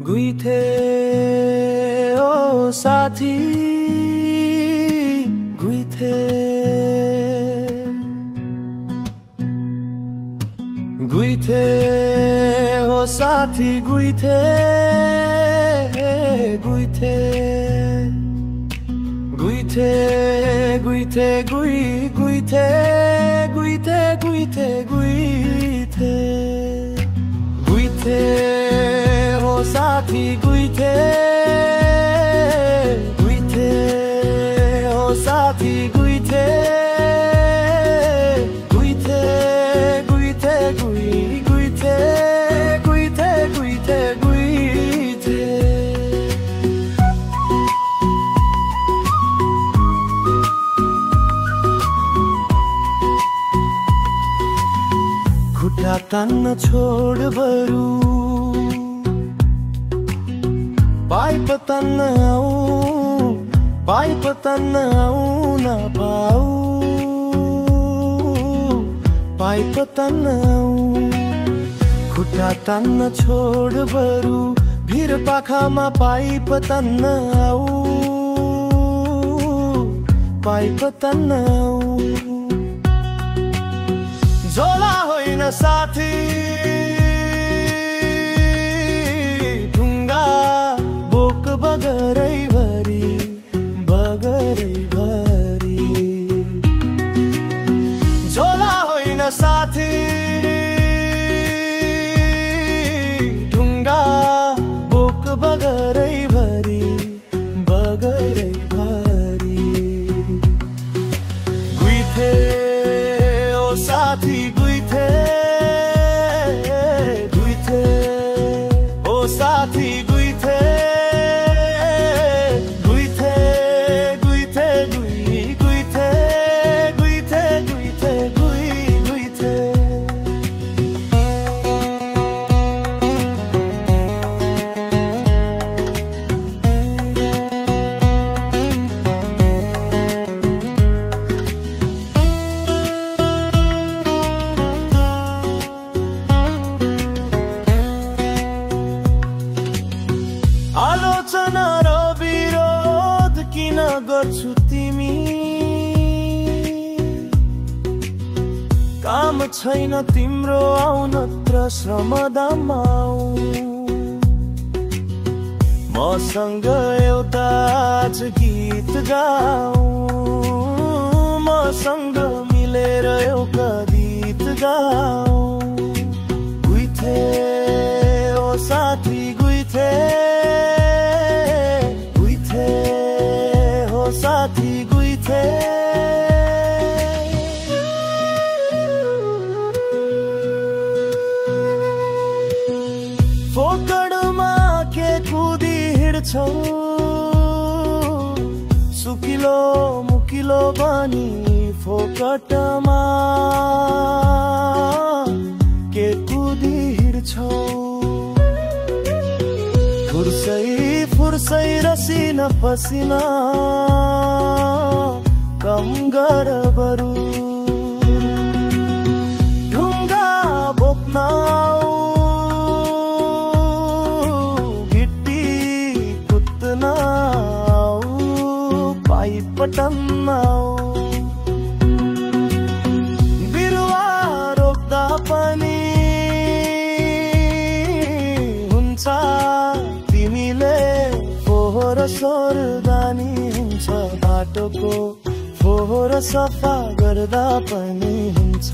गुइथे ओ साथी गुइथे गुइथे ओ साथी गुइथे गुइथे गुइथे गुइथे गुइ गुइथे गुइथे गुइथे गुइथे गुइथे हो साथी गुइथे गुइथे हो साथी गुइथे गुइथे गुइथे गुइ गुइथे गुइथे गुइथे गुइथे खुट्टा तान्न छोड बरु पाइप तन्न आऊ पाइप तन्न आऊ न पाऊ पाइप तन्न आऊ खुट्टा तन्न छोड बरु भिर पाखामा पाइप तन्न आऊ पाइप तन्न आऊ झोला होइन साथी ढुङ्गा बोक बगरै भरी बगरै भरी झोला होइन साथी ढुङ्गा बोक बगरै भरी बगरै भरी गुइथे ओ साथी गुइथे गुइथे ओ साथी गुइथे गुइथे गुइथे गुइ गुइथे गुइथे गुइथे गुइ गुइथे आलोचना र विरोध किन गर्छु तिमी काम छैन तिम्रो आउनत्र श्रमदाम आऊ मसँग एउटा आज गीत गाऊ मसँग मिलेर एउटा गीत गाऊ गुइथे ओ साथी गुइथे साथी गुइथे फोकडमा के कुदी हिँड्छौ सुकिलो मुकिलो बनी फोकटमा के कुदी हिँड्छौ फुर्सै फुर्सै रसिन पसिना कम गर बरु ढुङ्गा बोक्न आऊ गिट्टी कुद्न आऊ पाइप टन्न आऊ बिरुवा रोप्दा पनि हुन्छ तिमीले फोहोर सोर्दानी हुन्छ बाटोको फोहोर सफा गर्दा पनि हुन्छ।